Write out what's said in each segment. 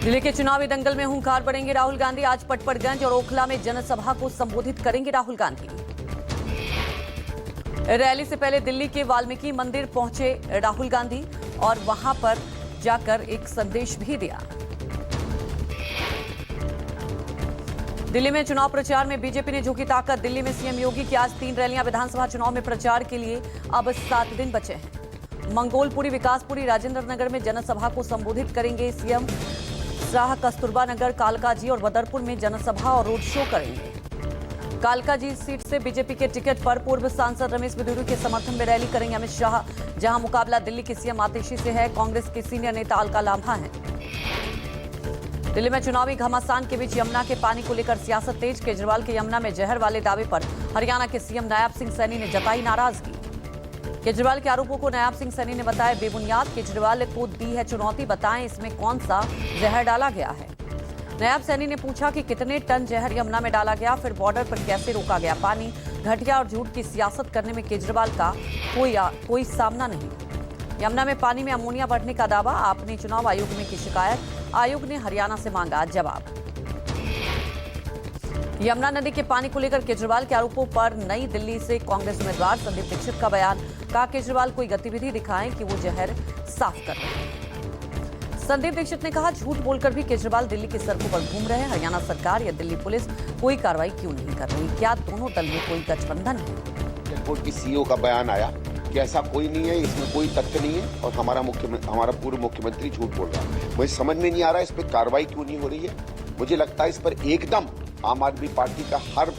जिले के चुनावी दंगल में हुंकार बढ़ेंगे राहुल गांधी। आज पटपड़गंज और ओखला में जनसभा को संबोधित करेंगे राहुल गांधी। रैली से पहले दिल्ली के वाल्मीकि मंदिर पहुंचे राहुल गांधी और वहां पर जाकर एक संदेश भी दिया। दिल्ली में चुनाव प्रचार में बीजेपी ने झोंकी ताकत। दिल्ली में सीएम योगी की आज 3 रैलियां। विधानसभा चुनाव में प्रचार के लिए अब 7 दिन बचे हैं। मंगोलपुरी, विकासपुरी, राजेंद्र नगर में जनसभा को संबोधित करेंगे सीएम। शाह, कस्तूरबा नगर, कालकाजी और बदरपुर में जनसभा और रोड शो करेंगे। कालकाजी सीट से बीजेपी के टिकट पर पूर्व सांसद रमेश बिधूरी के समर्थन में रैली करेंगे अमित शाह। जहां मुकाबला दिल्ली के सीएम आतिशी से है, कांग्रेस के सीनियर नेता अलका लांबा हैं। दिल्ली में चुनावी घमासान के बीच यमुना के पानी को लेकर सियासत तेज। केजरीवाल के यमुना में जहर वाले दावे पर हरियाणा के सीएम नायब सिंह सैनी ने जताई नाराजगी। केजरीवाल के आरोपों को नायब सिंह सैनी ने बताया बेबुनियाद। केजरीवाल को दी है चुनौती, बताएं इसमें कौन सा जहर डाला गया है। नायब सैनी ने पूछा कि कितने टन जहर यमुना में डाला गया, फिर बॉर्डर पर कैसे रोका गया पानी। घटिया और झूठ की सियासत करने में केजरीवाल का कोई सामना नहीं। यमुना में पानी में अमोनिया बढ़ने का दावा, आपने चुनाव आयोग में की शिकायत। आयोग ने हरियाणा से मांगा जवाब। यमुना नदी के पानी को लेकर केजरीवाल के आरोपों पर नई दिल्ली से कांग्रेस उम्मीदवार संदीप दीक्षित का बयान। कहा केजरीवाल कोई गतिविधि दिखाएं कि वो जहर साफ कर रहे हैं। संदीप दीक्षित ने कहा झूठ बोलकर भी केजरीवाल दिल्ली की सड़कों पर घूम रहे हैं। हरियाणा सरकार या दिल्ली पुलिस कोई कार्रवाई क्यों नहीं कर रही? क्या दोनों दल में कोई गठबंधन है? एयरपोर्ट की सीईओ का बयान आया कि ऐसा कोई नहीं है, इसमें कोई तथ्य नहीं है और हमारा पूर्व मुख्यमंत्री झूठ बोल रहा है। मुझे समझ में नहीं आ रहा है इस पर कार्रवाई क्यों नहीं हो रही है। मुझे लगता है इस पर एकदम आम आदमी पार्टी का हर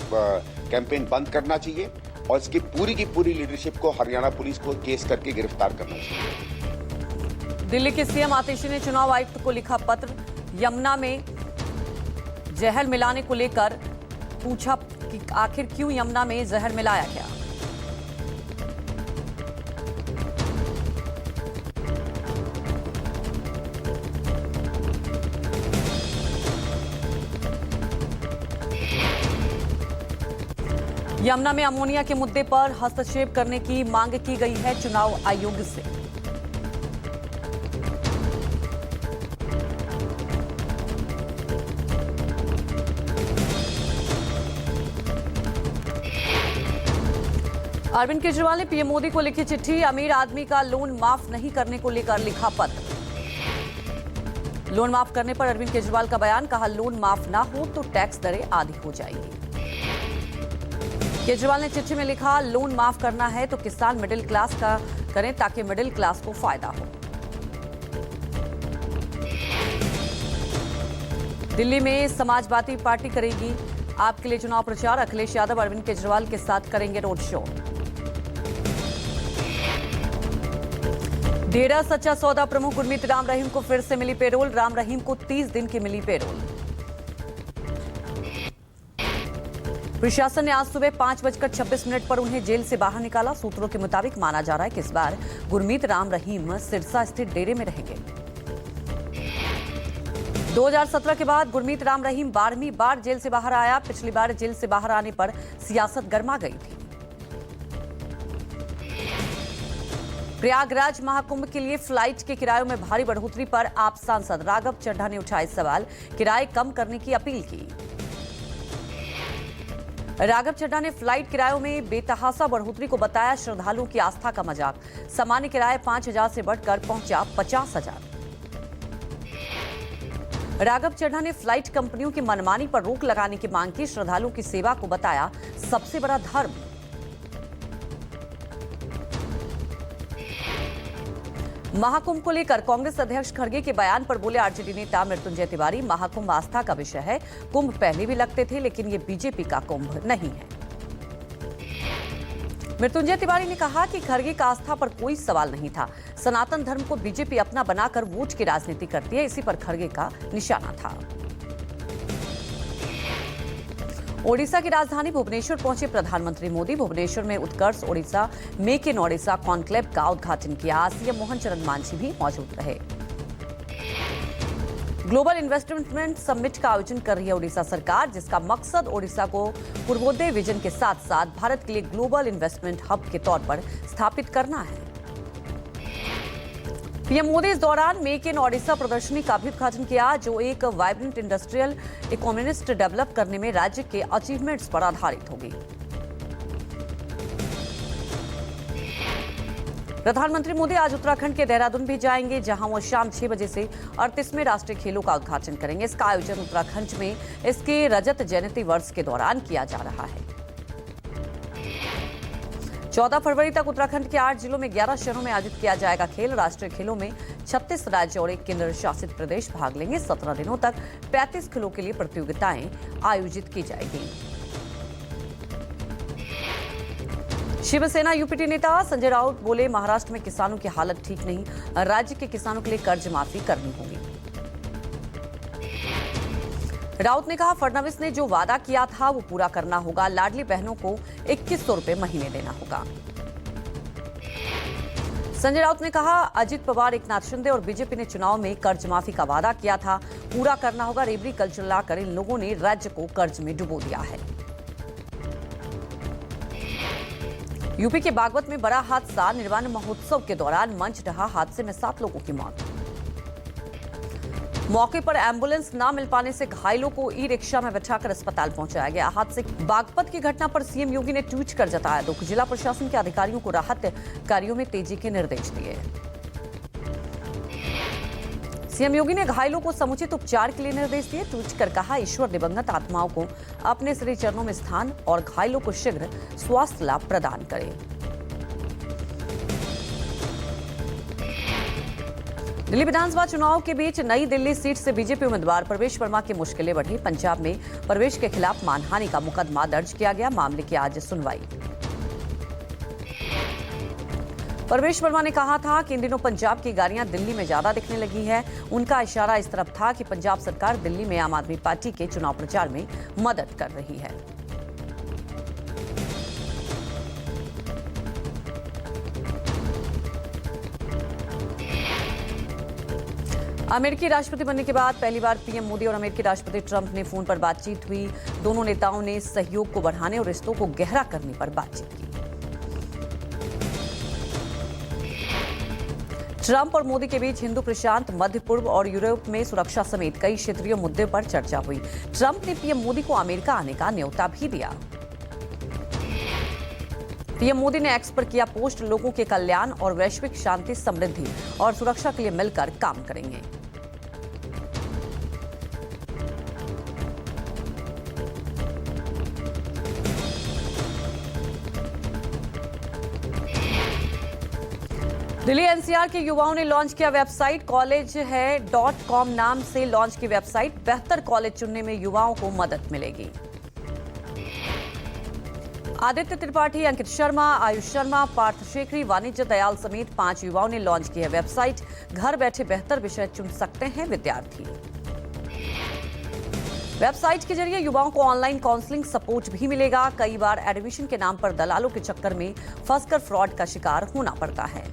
कैंपेन बंद करना चाहिए और इसकी पूरी की पूरी लीडरशिप को हरियाणा पुलिस को केस करके गिरफ्तार करना चाहिए। दिल्ली के सीएम आतिशी ने चुनाव आयुक्त को लिखा पत्र। यमुना में जहर मिलाने को लेकर पूछा कि आखिर क्यों यमुना में जहर मिलाया गया। यमुना में अमोनिया के मुद्दे पर हस्तक्षेप करने की मांग की गई है चुनाव आयोग से। अरविंद केजरीवाल ने पीएम मोदी को लिखी चिट्ठी। अमीर आदमी का लोन माफ नहीं करने को लेकर लिखा पत्र। लोन माफ करने पर अरविंद केजरीवाल का बयान। कहा लोन माफ ना हो तो टैक्स दरें आधी हो जाएगी। केजरीवाल ने चिट्ठी में लिखा लोन माफ करना है तो किसान मिडिल क्लास का करें ताकि मिडिल क्लास को फायदा हो। दिल्ली में समाजवादी पार्टी करेगी आपके लिए चुनाव प्रचार। अखिलेश यादव अरविंद केजरीवाल के साथ करेंगे रोड शो। डेरा सच्चा सौदा प्रमुख गुरमीत राम रहीम को फिर से मिली पेरोल। राम रहीम को 30 दिन की मिली पेरोल। प्रशासन ने आज सुबह 5:26 पर उन्हें जेल से बाहर निकाला। सूत्रों के मुताबिक माना जा रहा है कि इस बार गुरमीत राम रहीम सिरसा स्थित डेरे में रहेंगे। 2017 के बाद गुरमीत राम रहीम 12वीं बार जेल से बाहर आया। पिछली बार जेल से बाहर आने पर सियासत गर्मा गई थी। प्रयागराज महाकुंभ के लिए फ्लाइट के किरायों में भारी बढ़ोतरी पर आप सांसद राघव चड्ढा ने उठाए सवाल। किराए कम करने की अपील की। राघव चड्ढा ने फ्लाइट किरायों में बेतहासा बढ़ोतरी को बताया श्रद्धालुओं की आस्था का मजाक। सामान्य किराया 5,000 से बढ़कर पहुंचा 50,000। राघव चड्ढा ने फ्लाइट कंपनियों की मनमानी पर रोक लगाने की मांग की। श्रद्धालुओं की सेवा को बताया सबसे बड़ा धर्म। महाकुंभ को लेकर कांग्रेस अध्यक्ष खड़गे के बयान पर बोले आरजेडी नेता मृत्युंजय तिवारी। महाकुंभ आस्था का विषय है। कुंभ पहले भी लगते थे लेकिन ये बीजेपी का कुंभ नहीं है। मृत्युंजय तिवारी ने कहा कि खड़गे का आस्था पर कोई सवाल नहीं था। सनातन धर्म को बीजेपी अपना बनाकर वोट की राजनीति करती है, इसी पर खड़गे का निशाना था। ओडिशा की राजधानी भुवनेश्वर पहुंचे प्रधानमंत्री मोदी। भुवनेश्वर में Utkarsh Odisha make in Odisha conclave का उद्घाटन किया। सीएम मोहन चरण मांझी भी मौजूद रहे। ग्लोबल इन्वेस्टमेंट समिट का आयोजन कर रही है ओडिशा सरकार, जिसका मकसद ओडिशा को पूर्वोदय विजन के साथ साथ भारत के लिए ग्लोबल इन्वेस्टमेंट हब के तौर पर स्थापित करना है। पीएम मोदी इस दौरान मेक इन ओडिशा प्रदर्शनी का भी उद्घाटन किया, जो एक वाइब्रेंट इंडस्ट्रियल इकोनॉमिस्ट डेवलप करने में राज्य के अचीवमेंट्स पर आधारित होगी। प्रधानमंत्री मोदी आज उत्तराखंड के देहरादून भी जाएंगे, जहां वो शाम 6 बजे से 38वें राष्ट्रीय खेलों का उद्घाटन करेंगे। इसका आयोजन उत्तराखंड में इसके रजत जयंती वर्ष के दौरान किया जा रहा है। 14 फरवरी तक उत्तराखंड के 8 जिलों में 11 शहरों में आयोजित किया जाएगा खेल। राष्ट्रीय खेलों में 36 राज्य और 1 केंद्र शासित प्रदेश भाग लेंगे। 17 दिनों तक 35 खेलों के लिए प्रतियोगिताएं आयोजित की जाएगी। शिवसेना यूपीटी नेता संजय राउत बोले, महाराष्ट्र में किसानों की हालत ठीक नहीं, राज्य के किसानों के लिए कर्ज माफी करनी होगी। राउत ने कहा, फडणवीस ने जो वादा किया था वो पूरा करना होगा। लाडली बहनों को 2100 रुपए महीने देना होगा। संजय राउत ने कहा, अजित पवार, एकनाथ शिंदे और बीजेपी ने चुनाव में कर्ज माफी का वादा किया था, पूरा करना होगा। रेबड़ी कल्चर लाकर इन लोगों ने राज्य को कर्ज में डुबो दिया है। यूपी के बागपत में बड़ा हादसा, निर्वाण महोत्सव के दौरान मंच ढहा, हादसे में 7 लोगों की मौत। मौके पर एम्बुलेंस न मिल पाने से घायलों को ई रिक्शा में बैठाकर अस्पताल पहुंचाया गया। हादसे बागपत की घटना पर सीएम योगी ने ट्वीट कर जताया दुख। जिला प्रशासन के अधिकारियों को राहत कार्यों में तेजी के निर्देश दिए। सीएम योगी ने घायलों को समुचित उपचार के लिए निर्देश दिए। ट्वीट कर कहा, ईश्वर दिवंगत आत्माओं को अपने श्री चरणों में स्थान और घायलों को शीघ्र स्वास्थ्य लाभ प्रदान करे। दिल्ली विधानसभा चुनाव के बीच नई दिल्ली सीट से बीजेपी उम्मीदवार प्रवेश वर्मा की मुश्किलें बढ़ी। पंजाब में प्रवेश के खिलाफ मानहानि का मुकदमा दर्ज किया गया। मामले की आज सुनवाई। प्रवेश वर्मा ने कहा था कि इन दिनों पंजाब की गाड़ियां दिल्ली में ज्यादा दिखने लगी है। उनका इशारा इस तरफ था कि पंजाब सरकार दिल्ली में आम आदमी पार्टी के चुनाव प्रचार में मदद कर रही है। अमेरिकी राष्ट्रपति बनने के बाद पहली बार पीएम मोदी और अमेरिकी राष्ट्रपति ट्रंप ने फोन पर बातचीत हुई। दोनों नेताओं ने सहयोग को बढ़ाने और रिश्तों को गहरा करने पर बातचीत की। ट्रंप और मोदी के बीच हिंदू प्रशांत, मध्य पूर्व और यूरोप में सुरक्षा समेत कई क्षेत्रीय मुद्दों पर चर्चा हुई। ट्रंप ने पीएम मोदी को अमेरिका आने का न्योता भी दिया। पीएम मोदी ने एक्स पर किया पोस्ट, लोगों के कल्याण और वैश्विक शांति, समृद्धि और सुरक्षा के लिए मिलकर काम करेंगे। दिल्ली एनसीआर के युवाओं ने लॉन्च किया वेबसाइट। कॉलेज है .com नाम से लॉन्च की वेबसाइट। बेहतर कॉलेज चुनने में युवाओं को मदद मिलेगी। आदित्य त्रिपाठी, अंकित शर्मा, आयुष शर्मा, पार्थ शेखरी, वाणिज्य दयाल समेत 5 युवाओं ने लॉन्च की है वेबसाइट। घर बैठे बेहतर विषय चुन सकते हैं विद्यार्थी। वेबसाइट के जरिए युवाओं को ऑनलाइन काउंसलिंग सपोर्ट भी मिलेगा। कई बार एडमिशन के नाम पर दलालों के चक्कर में फंसकर फ्रॉड का शिकार होना पड़ता है।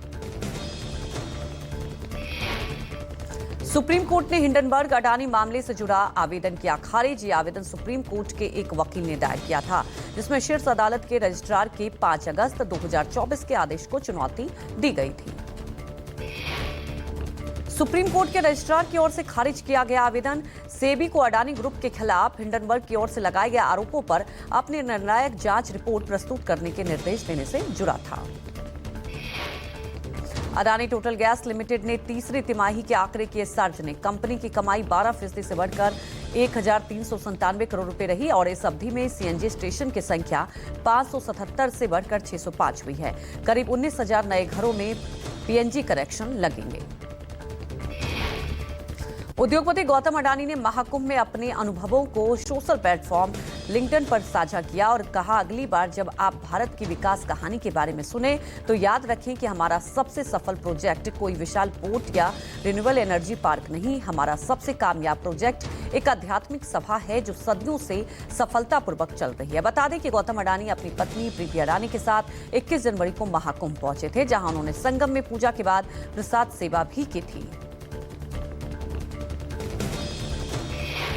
सुप्रीम कोर्ट ने हिंडनबर्ग अडानी मामले से जुड़ा आवेदन किया खारिज। ये आवेदन सुप्रीम कोर्ट के एक वकील ने दायर किया था, जिसमें शीर्ष अदालत के रजिस्ट्रार के 5 अगस्त 2024 के आदेश को चुनौती दी गई थी। सुप्रीम कोर्ट के रजिस्ट्रार की ओर से खारिज किया गया आवेदन सेबी को अडानी ग्रुप के खिलाफ हिंडनबर्ग की ओर से लगाए गए आरोपों पर अपनी निर्णायक जांच रिपोर्ट प्रस्तुत करने के निर्देश देने से जुड़ा था। अडानी टोटल गैस लिमिटेड ने तीसरी तिमाही के आंकड़े किए सार्वजनिक। कंपनी की कमाई 12% से बढ़कर 1397 करोड़ रुपए रही और इस अवधि में सीएनजी स्टेशन की संख्या 577 से बढ़कर 605 हुई है। करीब 19,000 नए घरों में पीएनजी कनेक्शन लगेंगे। उद्योगपति गौतम अडानी ने महाकुंभ में अपने अनुभवों को सोशल प्लेटफॉर्म लिंक्डइन पर साझा किया और कहा, अगली बार जब आप भारत की विकास कहानी के बारे में सुने तो याद रखें कि हमारा सबसे सफल प्रोजेक्ट कोई विशाल पोर्ट या रिन्यूएबल एनर्जी पार्क नहीं। हमारा सबसे कामयाब प्रोजेक्ट एक आध्यात्मिक सभा है जो सदियों से सफलतापूर्वक चल रही है। बता दें कि गौतम अडानी अपनी पत्नी प्रीति अडानी के साथ 21 जनवरी को महाकुंभ पहुंचे थे, जहां उन्होंने संगम में पूजा के बाद प्रसाद सेवा भी की थी।